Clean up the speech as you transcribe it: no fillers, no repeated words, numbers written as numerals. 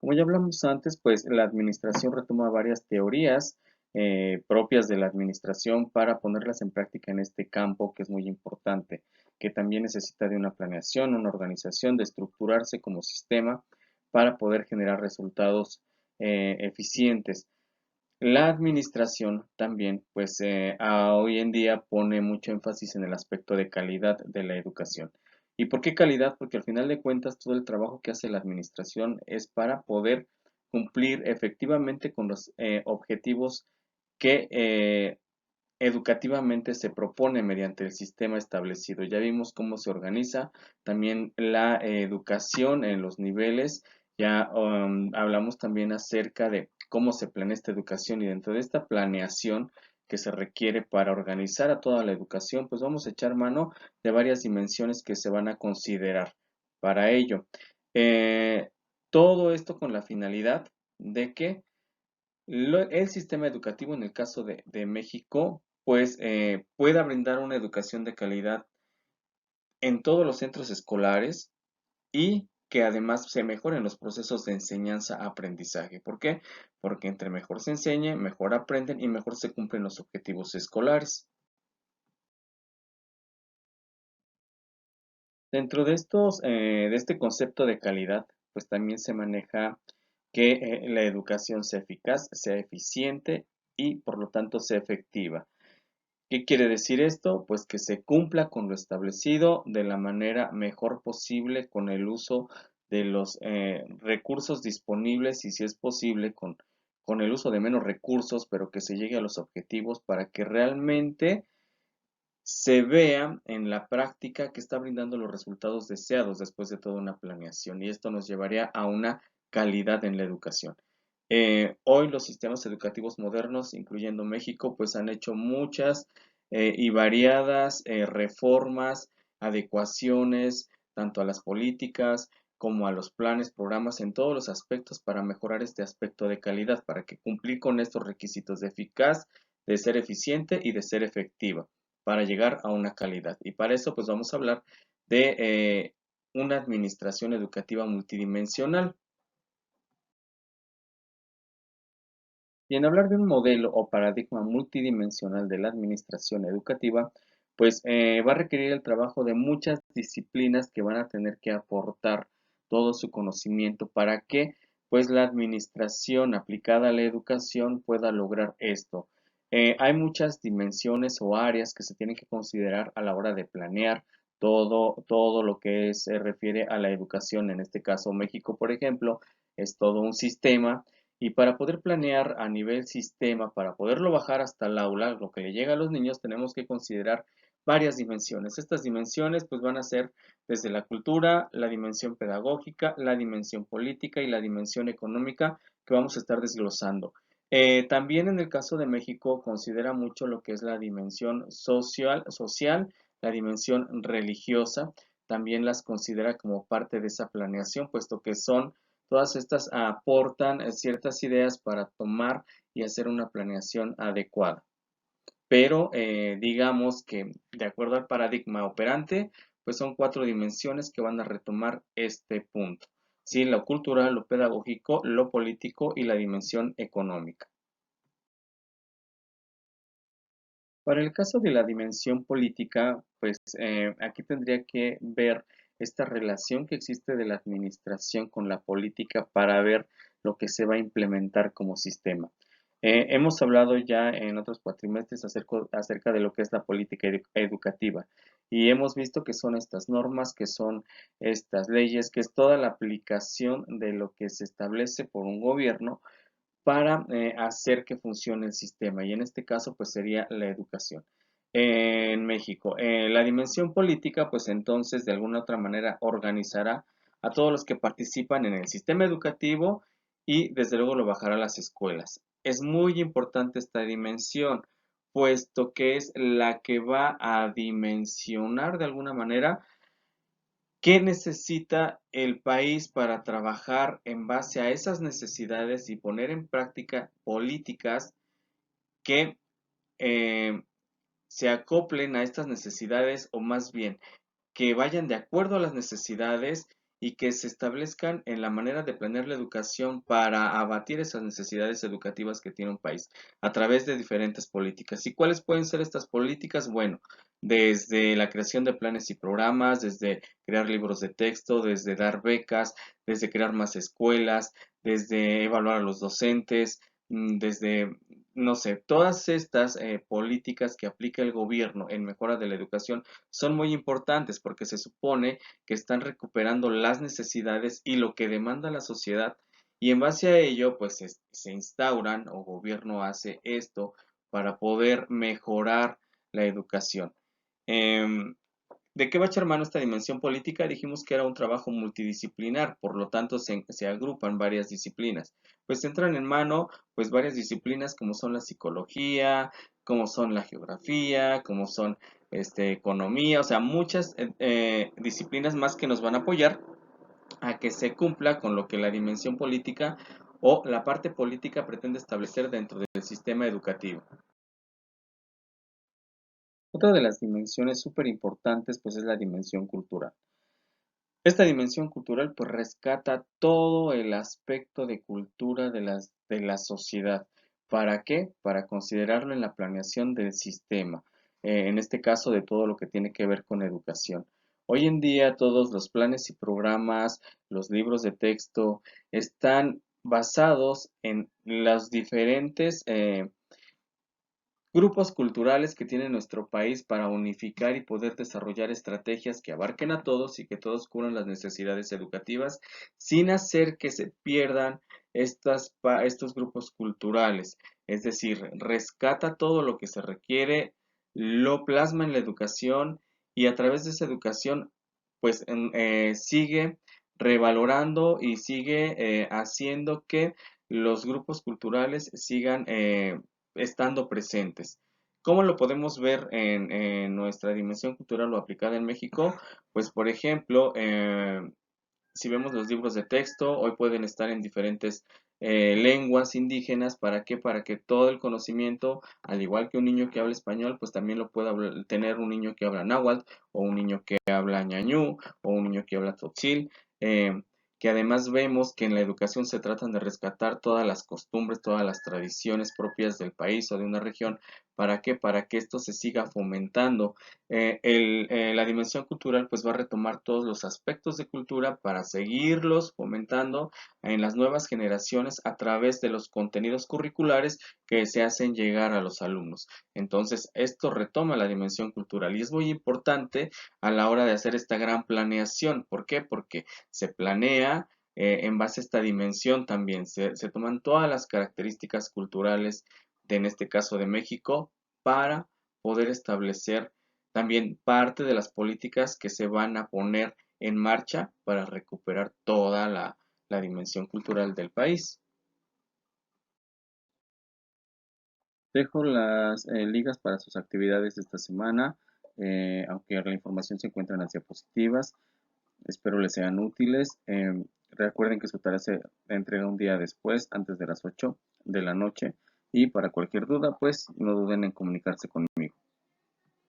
Como ya hablamos antes, pues la administración retoma varias teorías propias de la administración para ponerlas en práctica en este campo que es muy importante, que también necesita de una planeación, una organización, de estructurarse como sistema para poder generar resultados eficientes. La administración también, pues hoy en día pone mucho énfasis en el aspecto de calidad de la educación. ¿Y por qué calidad? Porque al final de cuentas todo el trabajo que hace la administración es para poder cumplir efectivamente con los objetivos que educativamente se propone mediante el sistema establecido. Ya vimos cómo se organiza también la educación en los niveles, ya hablamos también acerca de cómo se planea esta educación y dentro de esta planeación que se requiere para organizar a toda la educación, pues vamos a echar mano de varias dimensiones que se van a considerar para ello. Eh, Todo esto con la finalidad de que el sistema educativo, en el caso de México, pues pueda brindar una educación de calidad en todos los centros escolares y que además se mejoren los procesos de enseñanza-aprendizaje. ¿Por qué? Porque entre mejor se enseñe, mejor aprenden y mejor se cumplen los objetivos escolares. Dentro de de este concepto de calidad, pues también se maneja que la educación sea eficaz, sea eficiente y por lo tanto sea efectiva. ¿Qué quiere decir esto? Pues que se cumpla con lo establecido de la manera mejor posible con el uso de los recursos disponibles y si es posible con el uso de menos recursos, pero que se llegue a los objetivos para que realmente se vea en la práctica que está brindando los resultados deseados después de toda una planeación y esto nos llevaría a una calidad en la educación. Hoy los sistemas educativos modernos, incluyendo México, pues han hecho muchas y variadas reformas, adecuaciones, tanto a las políticas como a los planes, programas, en todos los aspectos para mejorar este aspecto de calidad, para que cumplir con estos requisitos de eficaz, de ser eficiente y de ser efectiva para llegar a una calidad. Y para eso, pues vamos a hablar de una administración educativa multidimensional. Y en hablar de un modelo o paradigma multidimensional de la administración educativa, pues va a requerir el trabajo de muchas disciplinas que van a tener que aportar todo su conocimiento para que pues la administración aplicada a la educación pueda lograr esto. Hay muchas dimensiones o áreas que se tienen que considerar a la hora de planear todo lo que se refiere a la educación. En este caso, México, por ejemplo, es todo un sistema y para poder planear a nivel sistema, para poderlo bajar hasta el aula, lo que le llega a los niños, tenemos que considerar varias dimensiones. Estas dimensiones pues van a ser desde la cultura, la dimensión pedagógica, la dimensión política y la dimensión económica que vamos a estar desglosando. También en el caso de México considera mucho lo que es la dimensión social, la dimensión religiosa, también las considera como parte de esa planeación, puesto que son todas estas aportan ciertas ideas para tomar y hacer una planeación adecuada. Pero digamos que de acuerdo al paradigma operante, pues son cuatro dimensiones que van a retomar este punto. ¿Sí? Lo cultural, lo pedagógico, lo político y la dimensión económica. Para el caso de la dimensión política, pues aquí tendría que ver esta relación que existe de la administración con la política para ver lo que se va a implementar como sistema. Hemos hablado ya en otros cuatrimestres acerca de lo que es la política educativa y hemos visto que son estas normas, que son estas leyes, que es toda la aplicación de lo que se establece por un gobierno para hacer que funcione el sistema y en este caso pues sería la educación. En México, la dimensión política pues entonces de alguna otra manera organizará a todos los que participan en el sistema educativo y desde luego lo bajará a las escuelas. Es muy importante esta dimensión puesto que es la que va a dimensionar de alguna manera ¿qué necesita el país para trabajar en base a esas necesidades y poner en práctica políticas que eh, se acoplen a estas necesidades o más bien que vayan de acuerdo a las necesidades y que se establezcan en la manera de planear la educación para abatir esas necesidades educativas que tiene un país a través de diferentes políticas. ¿Y cuáles pueden ser estas políticas? Bueno, desde la creación de planes y programas, desde crear libros de texto, desde dar becas, desde crear más escuelas, desde evaluar a los docentes, desde, no sé, todas estas políticas que aplica el gobierno en mejora de la educación son muy importantes porque se supone que están recuperando las necesidades y lo que demanda la sociedad y en base a ello pues se instauran o gobierno hace esto para poder mejorar la educación. Em, ¿De qué va a echar mano esta dimensión política? Dijimos que era un trabajo multidisciplinar, por lo tanto se agrupan varias disciplinas. Pues entran en mano pues varias disciplinas como son la psicología, como son la geografía, como son economía, o sea, muchas disciplinas más que nos van a apoyar a que se cumpla con lo que la dimensión política o la parte política pretende establecer dentro del sistema educativo. Otra de las dimensiones súper importantes pues es la dimensión cultural. Esta dimensión cultural pues rescata todo el aspecto de cultura de la sociedad. ¿Para qué? Para considerarlo en la planeación del sistema, en este caso de todo lo que tiene que ver con educación. Hoy en día todos los planes y programas, los libros de texto están basados en los diferentes grupos culturales que tiene nuestro país para unificar y poder desarrollar estrategias que abarquen a todos y que todos cubran las necesidades educativas sin hacer que se pierdan estos grupos culturales. Es decir, rescata todo lo que se requiere, lo plasma en la educación y a través de esa educación pues sigue revalorando y sigue haciendo que los grupos culturales sigan estando presentes. ¿Cómo lo podemos ver en nuestra dimensión cultural o aplicada en México? Pues, por ejemplo, si vemos los libros de texto, hoy pueden estar en diferentes lenguas indígenas. ¿Para qué? Para que todo el conocimiento, al igual que un niño que habla español, pues también lo pueda tener un niño que habla náhuatl, o un niño que habla ñañú, o un niño que habla tzotzil. Que además vemos que en la educación se tratan de rescatar todas las costumbres, todas las tradiciones propias del país o de una región. ¿Para qué? Para que esto se siga fomentando. La dimensión cultural pues va a retomar todos los aspectos de cultura para seguirlos fomentando en las nuevas generaciones a través de los contenidos curriculares que se hacen llegar a los alumnos. Entonces, esto retoma la dimensión cultural y es muy importante a la hora de hacer esta gran planeación. ¿Por qué? Porque se planea en base a esta dimensión también. Se toman todas las características culturales en este caso de México para poder establecer también parte de las políticas que se van a poner en marcha para recuperar toda la dimensión cultural del país. Dejo las ligas para sus actividades de esta semana, aunque la información se encuentra en las diapositivas. Espero les sean útiles. Recuerden que su tarea se entrega un día después, antes de las 8 de la noche. Y para cualquier duda, pues no duden en comunicarse conmigo.